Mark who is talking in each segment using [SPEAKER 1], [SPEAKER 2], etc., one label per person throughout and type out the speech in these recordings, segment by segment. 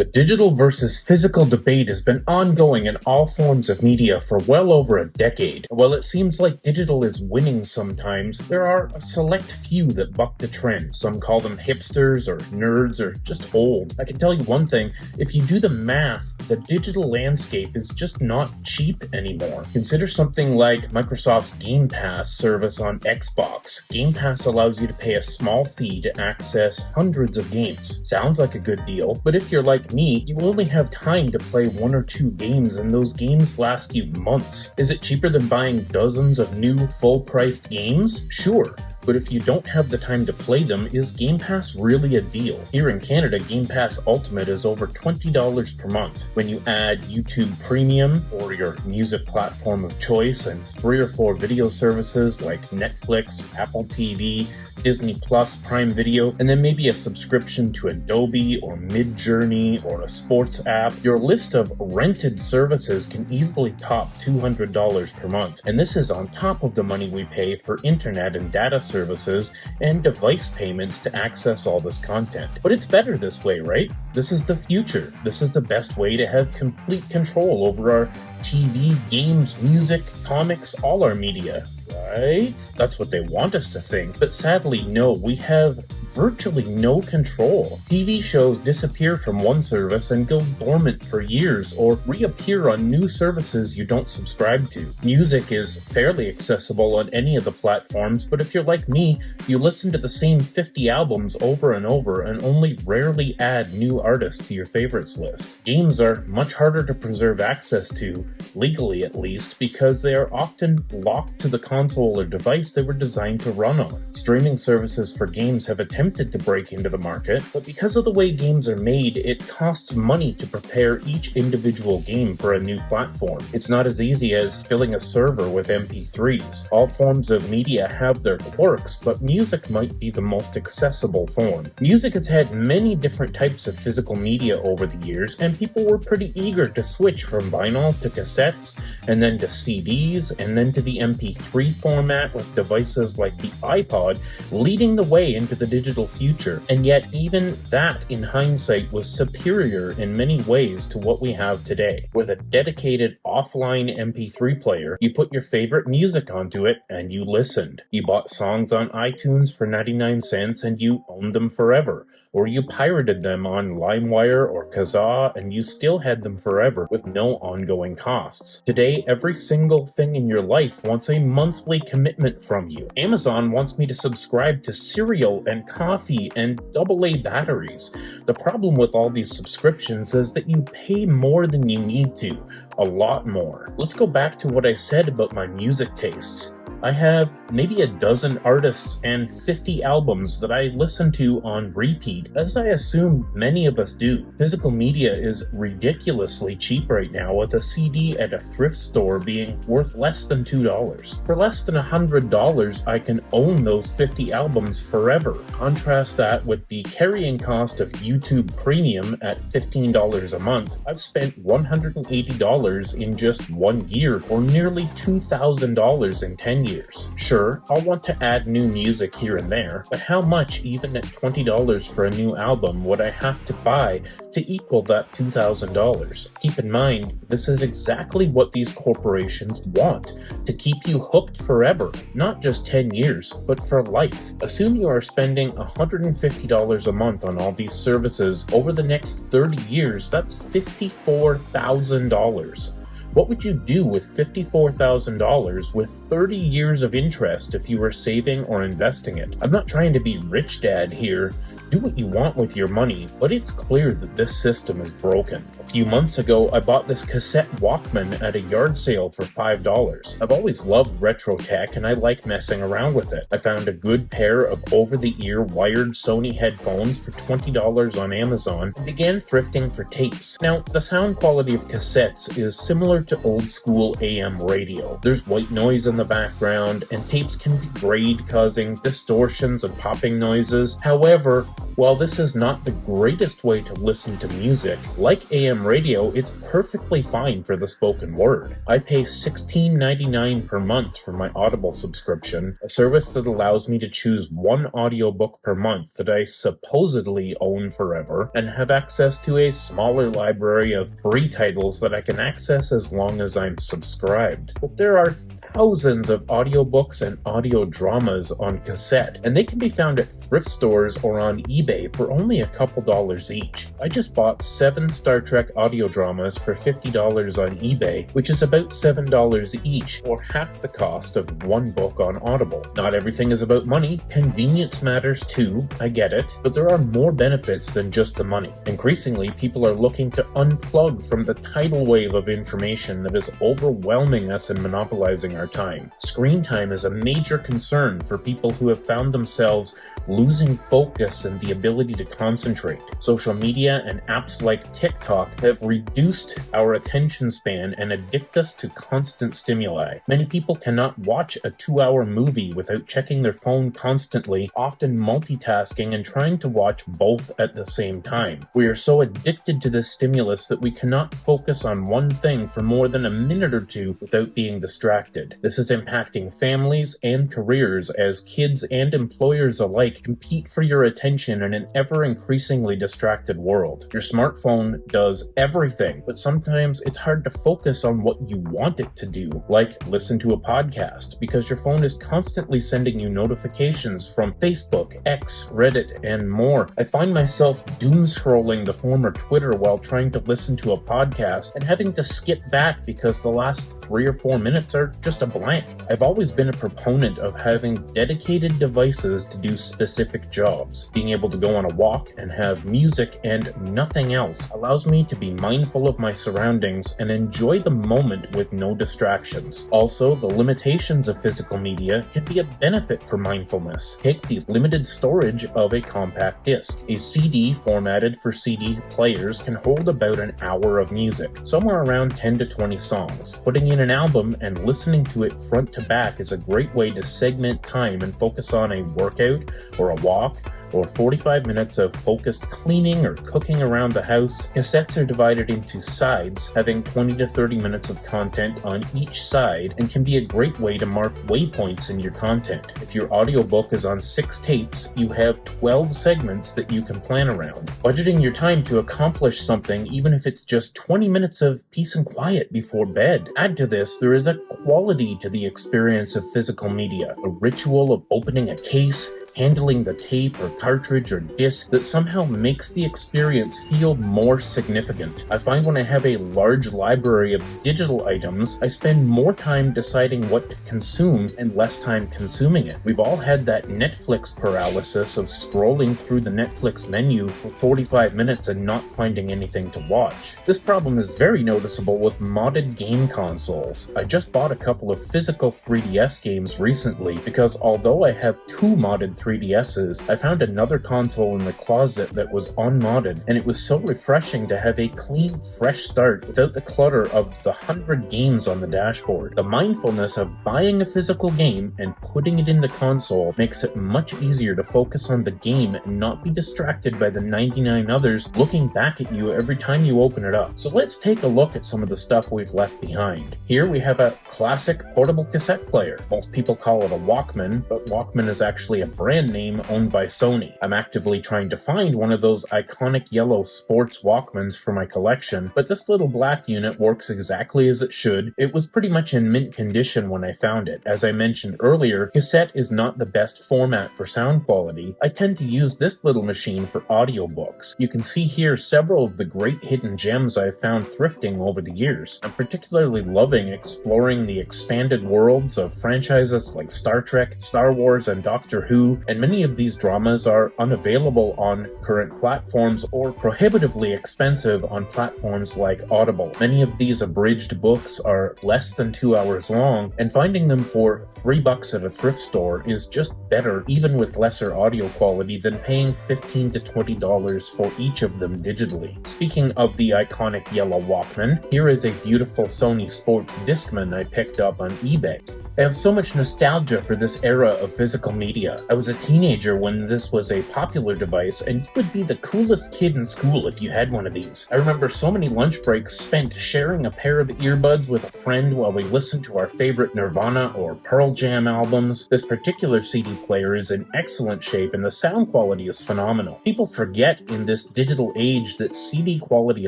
[SPEAKER 1] The digital versus physical debate has been ongoing in all forms of media for well over a decade. While it seems like digital is winning sometimes, there are a select few that buck the trend. Some call them hipsters or nerds or just old. I can tell you one thing, if you do the math, the digital landscape is just not cheap anymore. Consider something like Microsoft's Game Pass service on Xbox. Game Pass allows you to pay a small fee to access hundreds of games. Sounds like a good deal, but if you're like me, you only have time to play one or two games, and those games last you months. Is it cheaper than buying dozens of new full-priced games? Sure. But if you don't have the time to play them, is Game Pass really a deal? Here in Canada, Game Pass Ultimate is over $20 per month. When you add YouTube Premium or your music platform of choice and 3 or 4 video services like Netflix, Apple TV, Disney Plus, Prime Video, and then maybe a subscription to Adobe or Midjourney or a sports app, your list of rented services can easily top $200 per month. And this is on top of the money we pay for internet and data services and device payments to access all this content. But it's better this way, right? This is the future. This is the best way to have complete control over our TV, games, music, comics, all our media. Right? That's what they want us to think. But sadly, no, we have virtually no control. TV shows disappear from one service and go dormant for years or reappear on new services you don't subscribe to. Music is fairly accessible on any of the platforms, but if you're like me, you listen to the same 50 albums over and over and only rarely add new artists to your favorites list. Games are much harder to preserve access to, legally at least, because they are often locked to the console or device they were designed to run on. Streaming services for games have attempted to break into the market, but because of the way games are made, it costs money to prepare each individual game for a new platform. It's not as easy as filling a server with MP3s. All forms of media have their quirks, but music might be the most accessible form. Music has had many different types of physical media over the years, and people were pretty eager to switch from vinyl to cassettes, and then to CDs, and then to the MP3 format with devices like the iPod leading the way into the digital future. And yet even that, in hindsight, was superior in many ways to what we have today. With a dedicated offline MP3 player, you put your favorite music onto it and you listened. You bought songs on iTunes for 99 cents and you owned them forever. Or you pirated them on LimeWire or Kazaa and you still had them forever with no ongoing costs. Today, every single thing in your life wants a monthly commitment from you. Amazon wants me to subscribe to cereal and coffee and AA batteries. The problem with all these subscriptions is that you pay more than you need to, a lot more. Let's go back to what I said about my music tastes. I have maybe a dozen artists and 50 albums that I listen to on repeat, as I assume many of us do. Physical media is ridiculously cheap right now, with a CD at a thrift store being worth less than $2. For less than $100, I can own those 50 albums forever. Contrast that with the carrying cost of YouTube Premium at $15 a month. I've spent $180 in just 1 year, or nearly $2,000 in 10 years. Sure, I'll want to add new music here and there, but how much, even at $20 for a new album, would I have to buy to equal that $2,000? Keep in mind, this is exactly what these corporations want, to keep you hooked forever, not just 10 years, but for life. Assume you are spending $150 a month on all these services over the next 30 years, that's $54,000. What would you do with $54,000 with 30 years of interest if you were saving or investing it? I'm not trying to be rich dad here. Do what you want with your money, but it's clear that this system is broken. A few months ago, I bought this cassette Walkman at a yard sale for $5. I've always loved retro tech and I like messing around with it. I found a good pair of over-the-ear wired Sony headphones for $20 on Amazon and began thrifting for tapes. Now, the sound quality of cassettes is similar similar to old school AM radio. There's white noise in the background, and tapes can degrade, causing distortions and popping noises. However, while this is not the greatest way to listen to music, like AM radio, it's perfectly fine for the spoken word. I pay $16.99 per month for my Audible subscription, a service that allows me to choose one audiobook per month that I supposedly own forever, and have access to a smaller library of free titles that I can access as long as I'm subscribed. But there are thousands of audiobooks and audio dramas on cassette, and they can be found at thrift stores or on eBay for only a couple dollars each. I just bought 7 Star Trek audio dramas for $50 on eBay, which is about $7 each, or half the cost of one book on Audible. Not everything is about money. Convenience matters too, I get it, but there are more benefits than just the money. Increasingly, people are looking to unplug from the tidal wave of information that is overwhelming us and monopolizing our time. Screen time is a major concern for people who have found themselves losing focus and the ability to concentrate. Social media and apps like TikTok have reduced our attention span and addict us to constant stimuli. Many people cannot watch a 2-hour movie without checking their phone constantly, often multitasking and trying to watch both at the same time. We are so addicted to this stimulus that we cannot focus on one thing for more than a minute or two without being distracted. This is impacting families and careers as kids and employers alike compete for your attention in an ever-increasingly distracted world. Your smartphone does everything, but sometimes it's hard to focus on what you want it to do, like listen to a podcast, because your phone is constantly sending you notifications from Facebook, X, Reddit, and more. I find myself doom scrolling the former Twitter while trying to listen to a podcast and having to skip back because the last 3 or 4 minutes are just a blank. I've always been a proponent of having dedicated devices to do specific jobs. Being able to go on a walk and have music and nothing else allows me to be mindful of my surroundings and enjoy the moment with no distractions. Also, the limitations of physical media can be a benefit for mindfulness. Take the limited storage of a compact disc. A CD formatted for CD players can hold about an hour of music, somewhere around 10 to 20 songs. Putting in an album and listening to it front to back is a great way to segment time and focus on a workout or a walk or 45 minutes of focused cleaning or cooking around the house. Cassettes are divided into sides, having 20 to 30 minutes of content on each side, and can be a great way to mark waypoints in your content. If your audiobook is on 6 tapes, you have 12 segments that you can plan around. Budgeting your time to accomplish something, even if it's just 20 minutes of peace and quiet before bed. Add to this, there is a quality to the experience of physical media, a ritual of opening a case, handling the tape or cartridge or disc that somehow makes the experience feel more significant. I find when I have a large library of digital items, I spend more time deciding what to consume and less time consuming it. We've all had that Netflix paralysis of scrolling through the Netflix menu for 45 minutes and not finding anything to watch. This problem is very noticeable with modded game consoles. I just bought a couple of physical 3DS games recently because although I have 2 modded 3DSs, I found another console in the closet that was unmodded, and it was so refreshing to have a clean, fresh start without the clutter of the 100 games on the dashboard. The mindfulness of buying a physical game and putting it in the console makes it much easier to focus on the game and not be distracted by the 99 others looking back at you every time you open it up. So let's take a look at some of the stuff we've left behind. Here we have a classic portable cassette player. Most people call it a Walkman, but Walkman is actually a brand name owned by Sony. I'm actively trying to find one of those iconic yellow sports Walkmans for my collection, but this little black unit works exactly as it should. It was pretty much in mint condition when I found it. As I mentioned earlier, cassette is not the best format for sound quality. I tend to use this little machine for audiobooks. You can see here several of the great hidden gems I've found thrifting over the years. I'm particularly loving exploring the expanded worlds of franchises like Star Trek, Star Wars, and Doctor Who, Retraining, and many of these dramas are unavailable on current platforms or prohibitively expensive on platforms like Audible. Many of these abridged books are less than 2 hours long, and finding them for $3 at a thrift store is just better, even with lesser audio quality, than paying $15 to $20 for each of them digitally. Speaking of the iconic yellow Walkman, here is a beautiful Sony Sports Discman I picked up on eBay. I have so much nostalgia for this era of physical media. I was a teenager when this was a popular device, and you would be the coolest kid in school if you had one of these. I remember so many lunch breaks spent sharing a pair of earbuds with a friend while we listened to our favorite Nirvana or Pearl Jam albums. This particular CD player is in excellent shape and the sound quality is phenomenal. People forget in this digital age that CD quality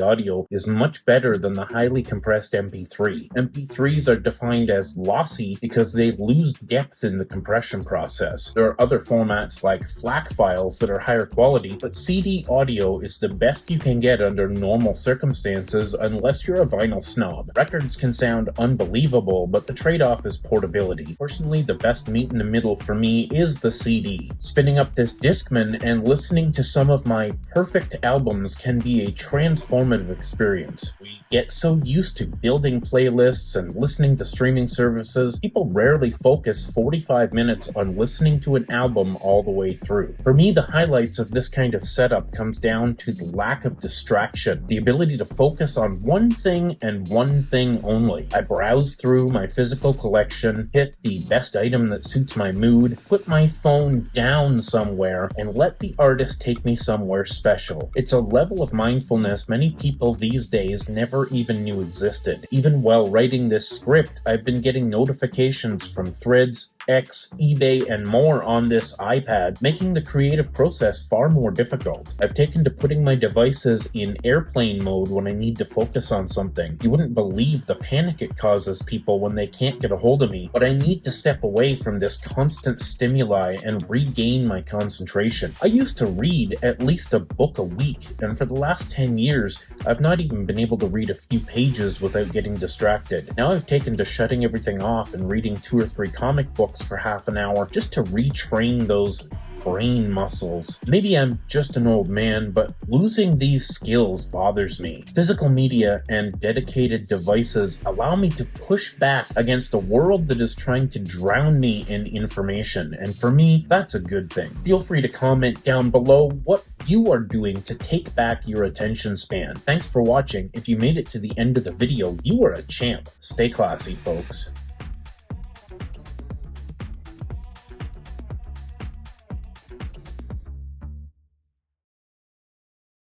[SPEAKER 1] audio is much better than the highly compressed MP3. MP3s are defined as lossy because they lose depth in the compression process. There are other formats like FLAC files that are higher quality, but CD audio is the best you can get under normal circumstances unless you're a vinyl snob. Records can sound unbelievable, but the trade-off is portability. Personally, the best meat in the middle for me is the CD. Spinning up this Discman and listening to some of my perfect albums can be a transformative experience. We get so used to building playlists and listening to streaming services, people rarely focus 45 minutes on listening to an album all the way through. For me, the highlights of this kind of setup comes down to the lack of distraction, the ability to focus on one thing and one thing only. I browse through my physical collection, hit the best item that suits my mood, put my phone down somewhere, and let the artist take me somewhere special. It's a level of mindfulness many people these days never even knew existed. Even while writing this script, I've been getting notifications from Threads, X, eBay, and more on this iPad, making the creative process far more difficult. I've taken to putting my devices in airplane mode when I need to focus on something. You wouldn't believe the panic it causes people when they can't get a hold of me, but I need to step away from this constant stimuli and regain my concentration. I used to read at least a book a week, and for the last 10 years, I've not even been able to read a few pages without getting distracted. Now I've taken to shutting everything off and reading 2 or 3 comic books for half an hour just to retrain those brain muscles. Maybe I'm just an old man, but losing these skills bothers me. Physical media and dedicated devices allow me to push back against a world that is trying to drown me in information, and for me, that's a good thing. Feel free to comment down below what you are doing to take back your attention span. Thanks for watching. If you made it to the end of the video, you are a champ. Stay classy, folks.